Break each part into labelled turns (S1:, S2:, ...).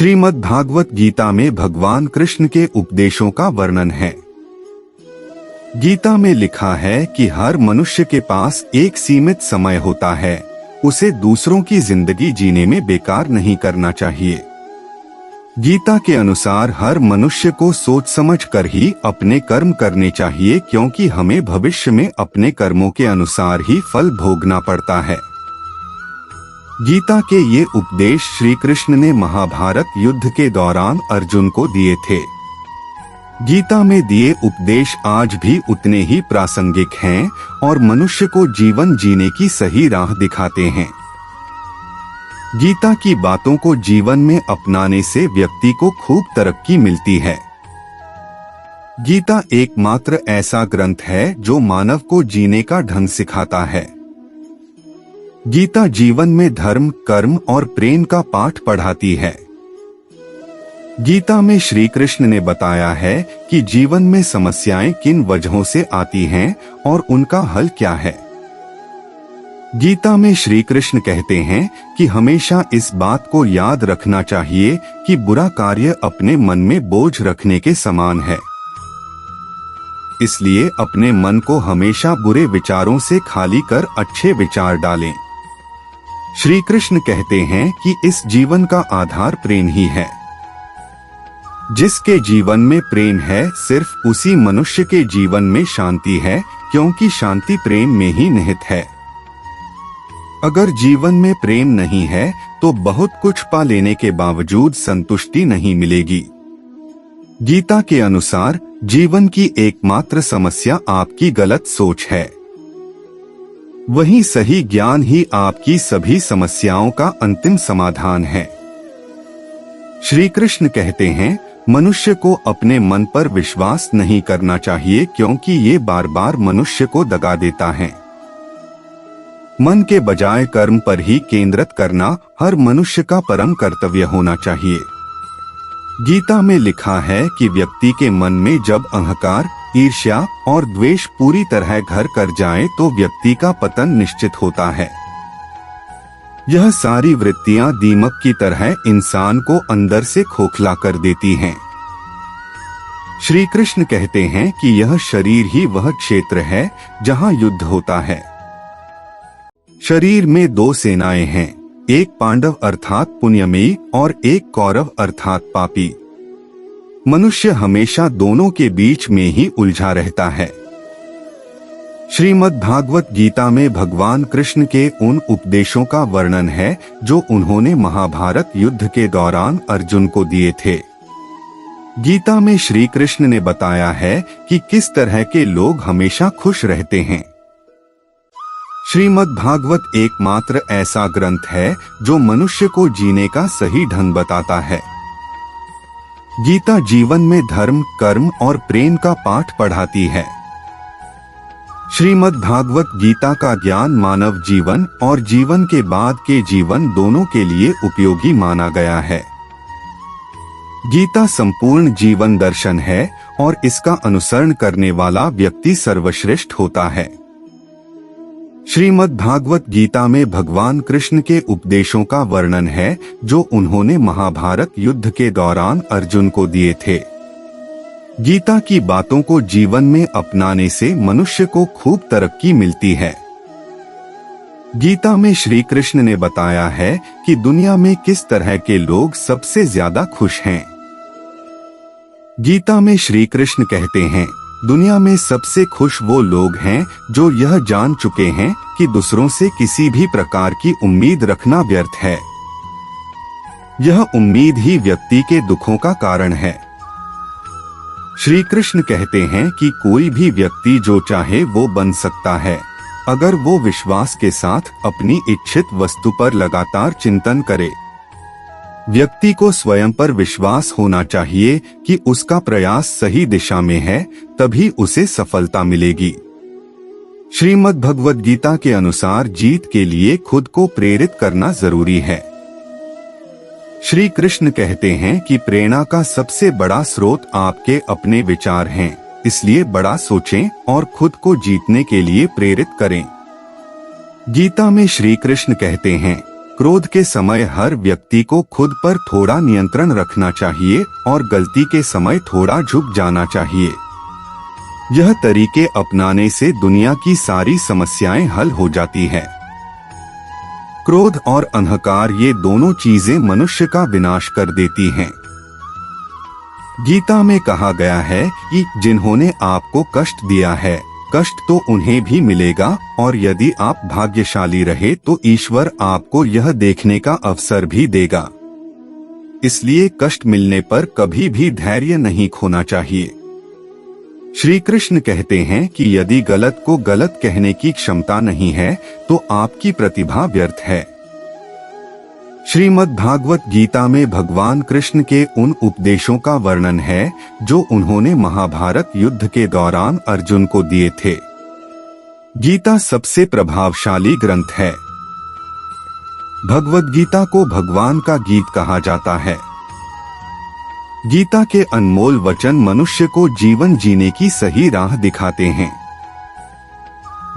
S1: श्रीमद् भागवत गीता में भगवान कृष्ण के उपदेशों का वर्णन है। गीता में लिखा है कि हर मनुष्य के पास एक सीमित समय होता है, उसे दूसरों की जिंदगी जीने में बेकार नहीं करना चाहिए। गीता के अनुसार हर मनुष्य को सोच समझ कर ही अपने कर्म करने चाहिए, क्योंकि हमें भविष्य में अपने कर्मों के अनुसार ही फल भोगना पड़ता है। गीता के ये उपदेश श्री कृष्ण ने महाभारत युद्ध के दौरान अर्जुन को दिए थे। गीता में दिए उपदेश आज भी उतने ही प्रासंगिक हैं और मनुष्य को जीवन जीने की सही राह दिखाते हैं। गीता की बातों को जीवन में अपनाने से व्यक्ति को खूब तरक्की मिलती है। गीता एकमात्र ऐसा ग्रंथ है जो मानव को जीने का ढंग सिखाता है। गीता जीवन में धर्म, कर्म और प्रेम का पाठ पढ़ाती है। गीता में श्री कृष्ण ने बताया है कि जीवन में समस्याएं किन वजहों से आती हैं और उनका हल क्या है। गीता में श्री कृष्ण कहते हैं कि हमेशा इस बात को याद रखना चाहिए कि बुरा कार्य अपने मन में बोझ रखने के समान है। इसलिए अपने मन को हमेशा बुरे विचारों से खाली कर अच्छे विचार डालें। श्री कृष्ण कहते हैं कि इस जीवन का आधार प्रेम ही है। जिसके जीवन में प्रेम है, सिर्फ उसी मनुष्य के जीवन में शांति है, क्योंकि शांति प्रेम में ही निहित है। अगर जीवन में प्रेम नहीं है तो बहुत कुछ पा लेने के बावजूद संतुष्टि नहीं मिलेगी। गीता के अनुसार जीवन की एकमात्र समस्या आपकी गलत सोच है। वही सही ज्ञान ही आपकी सभी समस्याओं का अंतिम समाधान है। श्री कृष्ण कहते हैं, मनुष्य को अपने मन पर विश्वास नहीं करना चाहिए, क्योंकि ये बार बार मनुष्य को दगा देता है। मन के बजाय कर्म पर ही केंद्रित करना हर मनुष्य का परम कर्तव्य होना चाहिए। गीता में लिखा है कि व्यक्ति के मन में जब अहंकार, ईर्ष्या और द्वेष पूरी तरह घर कर जाए तो व्यक्ति का पतन निश्चित होता है। यह सारी वृत्तियां दीमक की तरह इंसान को अंदर से खोखला कर देती हैं। श्री कृष्ण कहते हैं कि यह शरीर ही वह क्षेत्र है जहां युद्ध होता है। शरीर में दो सेनाएं हैं, एक पांडव अर्थात पुण्यमयी और एक कौरव अर्थात पापी। मनुष्य हमेशा दोनों के बीच में ही उलझा रहता है। श्रीमद् भागवत गीता में भगवान कृष्ण के उन उपदेशों का वर्णन है जो उन्होंने महाभारत युद्ध के दौरान अर्जुन को दिए थे। गीता में श्री कृष्ण ने बताया है कि किस तरह के लोग हमेशा खुश रहते हैं। श्रीमद् भागवत एकमात्र ऐसा ग्रंथ है जो मनुष्य को जीने का सही ढंग बताता है। गीता जीवन में धर्म, कर्म और प्रेम का पाठ पढ़ाती है। श्रीमद् भागवत गीता का ज्ञान मानव जीवन और जीवन के बाद के जीवन दोनों के लिए उपयोगी माना गया है। गीता संपूर्ण जीवन दर्शन है और इसका अनुसरण करने वाला व्यक्ति सर्वश्रेष्ठ होता है। श्रीमद् भागवत गीता में भगवान कृष्ण के उपदेशों का वर्णन है जो उन्होंने महाभारत युद्ध के दौरान अर्जुन को दिए थे। गीता की बातों को जीवन में अपनाने से मनुष्य को खूब तरक्की मिलती है। गीता में श्री कृष्ण ने बताया है कि दुनिया में किस तरह के लोग सबसे ज्यादा खुश हैं। गीता में श्री कृष्ण कहते हैं, दुनिया में सबसे खुश वो लोग हैं जो यह जान चुके हैं कि दूसरों से किसी भी प्रकार की उम्मीद रखना व्यर्थ है। यह उम्मीद ही व्यक्ति के दुखों का कारण है। श्री कृष्ण कहते हैं कि कोई भी व्यक्ति जो चाहे वो बन सकता है, अगर वो विश्वास के साथ अपनी इच्छित वस्तु पर लगातार चिंतन करे। व्यक्ति को स्वयं पर विश्वास होना चाहिए कि उसका प्रयास सही दिशा में है, तभी उसे सफलता मिलेगी। श्रीमद् भगवद गीता के अनुसार जीत के लिए खुद को प्रेरित करना जरूरी है। श्री कृष्ण कहते हैं कि प्रेरणा का सबसे बड़ा स्रोत आपके अपने विचार हैं, इसलिए बड़ा सोचें और खुद को जीतने के लिए प्रेरित करें। गीता में श्री कृष्ण कहते हैं, क्रोध के समय हर व्यक्ति को खुद पर थोड़ा नियंत्रण रखना चाहिए और गलती के समय थोड़ा झुक जाना चाहिए। यह तरीके अपनाने से दुनिया की सारी समस्याएं हल हो जाती हैं। क्रोध और अहंकार ये दोनों चीजें मनुष्य का विनाश कर देती हैं। गीता में कहा गया है कि जिन्होंने आपको कष्ट दिया है, कष्ट तो उन्हें भी मिलेगा, और यदि आप भाग्यशाली रहे तो ईश्वर आपको यह देखने का अवसर भी देगा। इसलिए कष्ट मिलने पर कभी भी धैर्य नहीं खोना चाहिए। श्री कृष्ण कहते हैं कि यदि गलत को गलत कहने की क्षमता नहीं है तो आपकी प्रतिभा व्यर्थ है। श्रीमद् भागवत गीता में भगवान कृष्ण के उन उपदेशों का वर्णन है जो उन्होंने महाभारत युद्ध के दौरान अर्जुन को दिए थे। गीता सबसे प्रभावशाली ग्रंथ है। भगवद गीता को भगवान का गीत कहा जाता है। गीता के अनमोल वचन मनुष्य को जीवन जीने की सही राह दिखाते हैं।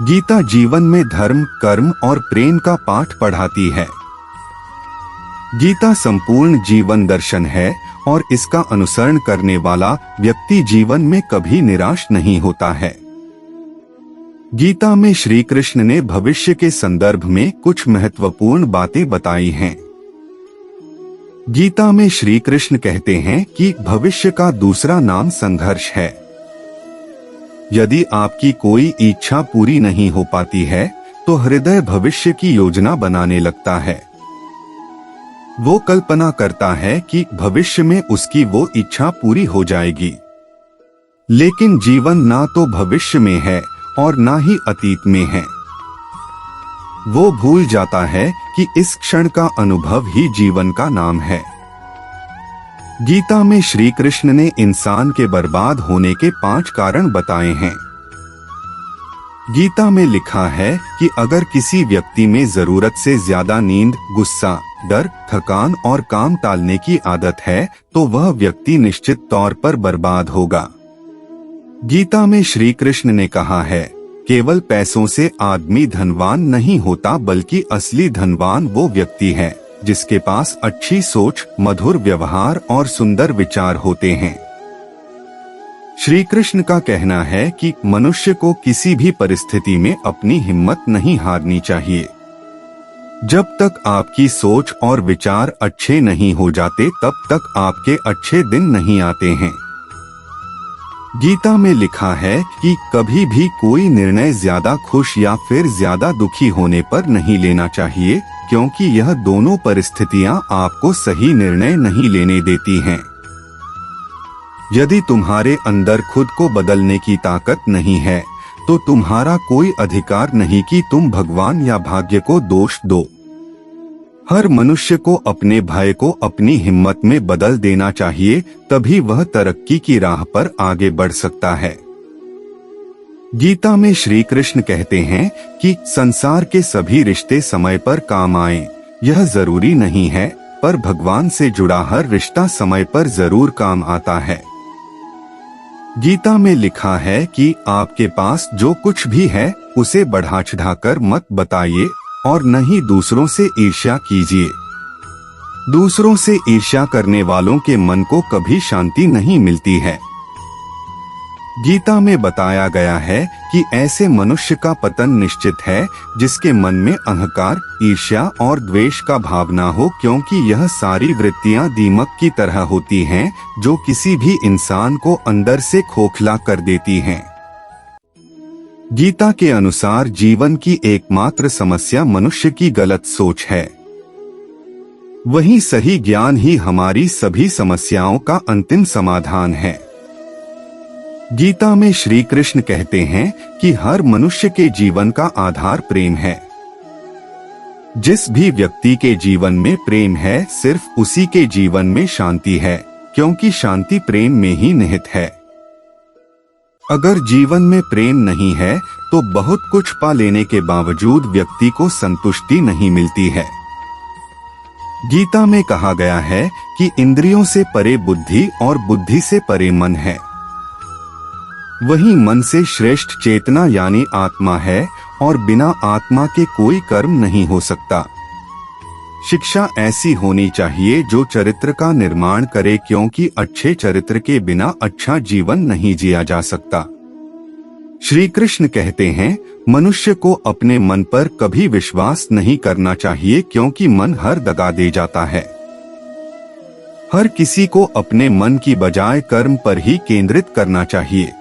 S1: गीता जीवन में धर्म, कर्म और प्रेम का पाठ पढ़ाती है। गीता संपूर्ण जीवन दर्शन है और इसका अनुसरण करने वाला व्यक्ति जीवन में कभी निराश नहीं होता है। गीता में श्री कृष्ण ने भविष्य के संदर्भ में कुछ महत्वपूर्ण बातें बताई हैं। गीता में श्री कृष्ण कहते हैं कि भविष्य का दूसरा नाम संघर्ष है। यदि आपकी कोई इच्छा पूरी नहीं हो पाती है तो हृदय भविष्य की योजना बनाने लगता है। वो कल्पना करता है कि भविष्य में उसकी वो इच्छा पूरी हो जाएगी, लेकिन जीवन ना तो भविष्य में है और ना ही अतीत में है। वो भूल जाता है कि इस क्षण का अनुभव ही जीवन का नाम है। गीता में श्री कृष्ण ने इंसान के बर्बाद होने के 5 कारण बताए हैं। गीता में लिखा है कि अगर किसी व्यक्ति में जरूरत से ज्यादा नींद, गुस्सा, डर, थकान और काम टालने की आदत है तो वह व्यक्ति निश्चित तौर पर बर्बाद होगा। गीता में श्री कृष्ण ने कहा है, केवल पैसों से आदमी धनवान नहीं होता, बल्कि असली धनवान वो व्यक्ति है जिसके पास अच्छी सोच, मधुर व्यवहार और सुंदर विचार होते हैं। श्री कृष्ण का कहना है कि मनुष्य को किसी भी परिस्थिति में अपनी हिम्मत नहीं हारनी चाहिए। जब तक आपकी सोच और विचार अच्छे नहीं हो जाते तब तक आपके अच्छे दिन नहीं आते हैं। गीता में लिखा है कि कभी भी कोई निर्णय ज्यादा खुश या फिर ज्यादा दुखी होने पर नहीं लेना चाहिए, क्योंकि यह दोनों परिस्थितियां आपको सही निर्णय नहीं लेने देती हैं। यदि तुम्हारे अंदर खुद को बदलने की ताकत नहीं है तो तुम्हारा कोई अधिकार नहीं कि तुम भगवान या भाग्य को दोष दो। हर मनुष्य को अपने भय को अपनी हिम्मत में बदल देना चाहिए, तभी वह तरक्की की राह पर आगे बढ़ सकता है। गीता में श्री कृष्ण कहते हैं कि संसार के सभी रिश्ते समय पर काम आए, यह जरूरी नहीं है, पर भगवान से जुड़ा हर रिश्ता समय पर जरूर काम आता है। गीता में लिखा है कि आपके पास जो कुछ भी है उसे बढ़ा चढ़ाकर मत बताइए और न ही दूसरों से ईर्ष्या कीजिए। दूसरों से ईर्ष्या करने वालों के मन को कभी शांति नहीं मिलती है। गीता में बताया गया है कि ऐसे मनुष्य का पतन निश्चित है जिसके मन में अहंकार, ईर्ष्या और द्वेष का भाव ना हो, क्योंकि यह सारी वृत्तियां दीमक की तरह होती हैं जो किसी भी इंसान को अंदर से खोखला कर देती हैं। गीता के अनुसार जीवन की एकमात्र समस्या मनुष्य की गलत सोच है। वही सही ज्ञान ही हमारी सभी समस्याओं का अंतिम समाधान है। गीता में श्री कृष्ण कहते हैं कि हर मनुष्य के जीवन का आधार प्रेम है। जिस भी व्यक्ति के जीवन में प्रेम है, सिर्फ उसी के जीवन में शांति है, क्योंकि शांति प्रेम में ही निहित है। अगर जीवन में प्रेम नहीं है तो बहुत कुछ पा लेने के बावजूद व्यक्ति को संतुष्टि नहीं मिलती है। गीता में कहा गया है कि इंद्रियों से परे बुद्धि और बुद्धि से परे मन है। वही मन से श्रेष्ठ चेतना यानी आत्मा है और बिना आत्मा के कोई कर्म नहीं हो सकता। शिक्षा ऐसी होनी चाहिए जो चरित्र का निर्माण करे, क्योंकि अच्छे चरित्र के बिना अच्छा जीवन नहीं जिया जा सकता। श्री कृष्ण कहते हैं, मनुष्य को अपने मन पर कभी विश्वास नहीं करना चाहिए, क्योंकि मन हर दगा दे जाता है। हर किसी को अपने मन की बजाय कर्म पर ही केंद्रित करना चाहिए।